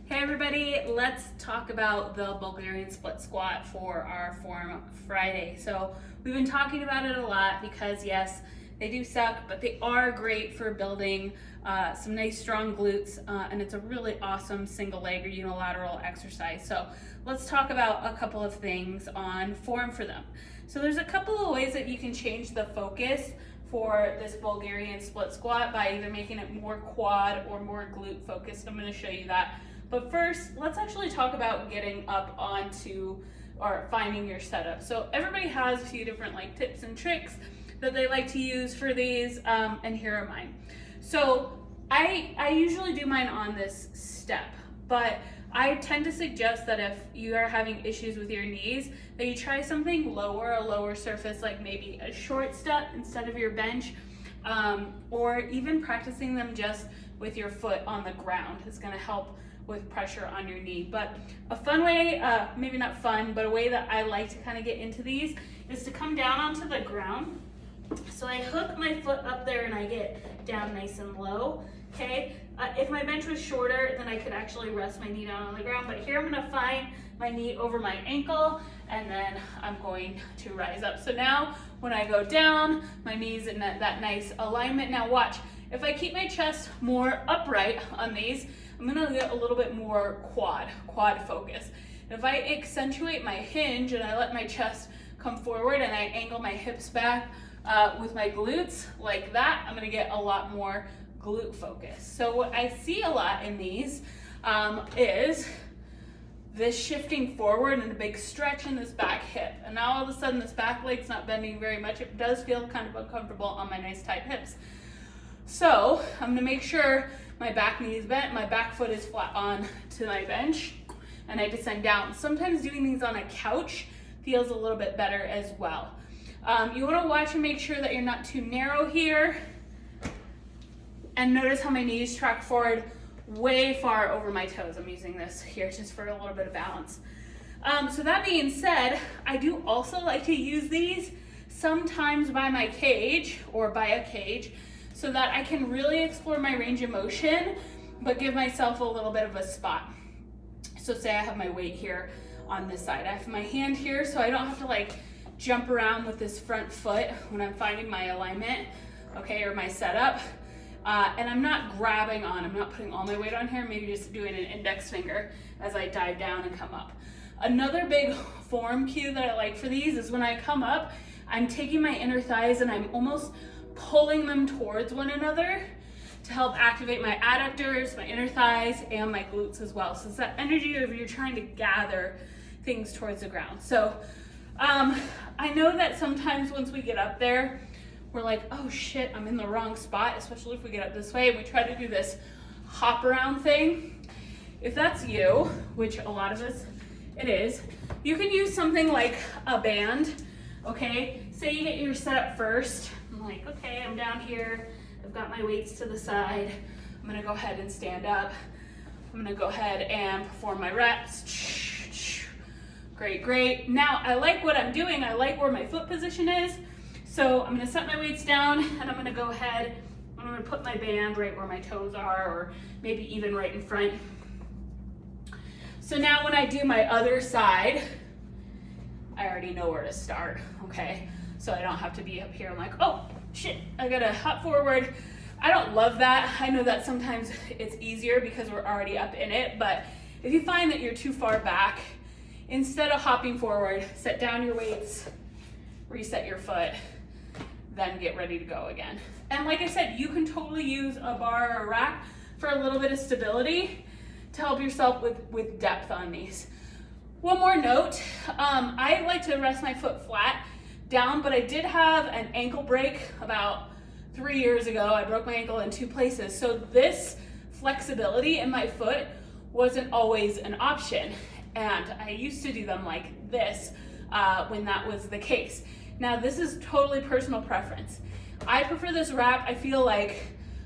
Hey everybody, let's talk about the Bulgarian split squat for our Form Friday. So we've been talking about it a lot because yes, they do suck, but they are great for building some nice strong glutes, and it's a really awesome single leg or unilateral exercise. So let's talk about a couple of things on form for them. So there's a couple of ways that you can change the focus for this Bulgarian split squat by either making it more quad or more glute focused. I'm going to show you that. But first, let's actually talk about getting up onto or finding your setup. So everybody has a few different tips and tricks that they like to use for these, and here are mine. So I usually do mine on this step, but I tend to suggest that if you are having issues with your knees, that you try something lower, a lower surface, like maybe a short step instead of your bench, or even practicing them just with your foot on the ground is going to help with pressure on your knee. But a fun way, maybe not fun, but a way that I like to kind of get into these is to come down onto the ground. So I hook my foot up there and I get down nice and low, okay? If my bench was shorter, then I could actually rest my knee down on the ground, but here I'm gonna find my knee over my ankle and then I'm going to rise up. So now when I go down, my knee's in that nice alignment. Now watch, if I keep my chest more upright on these, I'm gonna get a little bit more quad focus. If I accentuate my hinge and I let my chest come forward and I angle my hips back with my glutes like that, I'm gonna get a lot more glute focus. So what I see a lot in these is this shifting forward and a big stretch in this back hip. And now all of a sudden this back leg's not bending very much. It does feel kind of uncomfortable on my nice tight hips. So I'm gonna make sure my back knee is bent, my back foot is flat on to my bench, and I descend down. Sometimes doing these on a couch feels a little bit better as well. You wanna watch and make sure that you're not too narrow here. And notice how my knees track forward way far over my toes. I'm using this here just for a little bit of balance. So that being said, I do also like to use these sometimes by my cage or by a cage so that I can really explore my range of motion, but give myself a little bit of a spot. So say I have my weight here on this side. I have my hand here so I don't have to jump around with this front foot when I'm finding my alignment, okay, or my setup. And I'm not grabbing on, I'm not putting all my weight on here, maybe just doing an index finger as I dive down and come up. Another big form cue that I like for these is when I come up, I'm taking my inner thighs and I'm almost pulling them towards one another to help activate my adductors, my inner thighs, and my glutes as well. So it's that energy of you're trying to gather things towards the ground. So I know that sometimes once we get up there, we're like, oh shit, I'm in the wrong spot, especially if we get up this way and we try to do this hop around thing. If that's you, which a lot of us it is, you can use something like a band, okay? Say you get your setup first. I'm like, okay, I'm down here. I've got my weights to the side. I'm gonna go ahead and stand up. I'm gonna go ahead and perform my reps. Great, great. Now, I like what I'm doing. I like where my foot position is. So I'm gonna set my weights down and I'm gonna go ahead, I'm gonna put my band right where my toes are, or maybe even right in front. So now when I do my other side, I already know where to start, okay? So I don't have to be up here. I'm like, oh shit, I gotta hop forward. I don't love that. I know that sometimes it's easier because we're already up in it, but if you find that you're too far back, instead of hopping forward, set down your weights, reset your foot, then get ready to go again. And like I said, you can totally use a bar or a rack for a little bit of stability to help yourself with depth on these. One more note, I like to rest my foot flat down, but I did have an ankle break about 3 years ago. I broke my ankle in 2 places. So this flexibility in my foot wasn't always an option. And I used to do them like this when that was the case. Now this is totally personal preference. I prefer this wrap. I feel like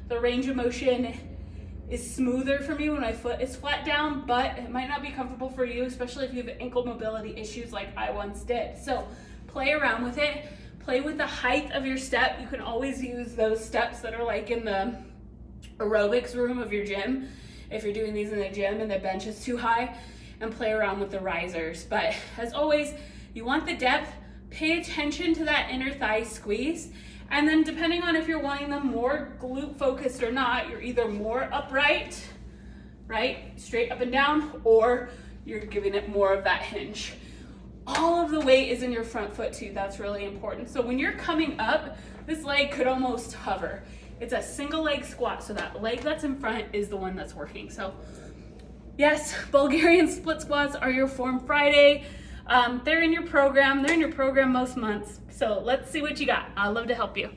the range of motion is smoother for me when my foot is flat down, but it might not be comfortable for you, especially if you have ankle mobility issues like I once did. So play around with it. Play with the height of your step. You can always use those steps that are like in the aerobics room of your gym if you're doing these in the gym and the bench is too high, and play around with the risers. But as always, you want the depth, pay attention to that inner thigh squeeze, and then depending on if you're wanting them more glute focused or not, you're either more upright, right, straight up and down, or you're giving it more of that hinge. All of the weight is in your front foot too. That's really important. So when you're coming up, this leg could almost hover. It's a single leg squat, so that leg that's in front is the one that's working. So yes, Bulgarian split squats are your form Friday. They're in your program. They're in your program most months. So let's see what you got. I'd love to help you.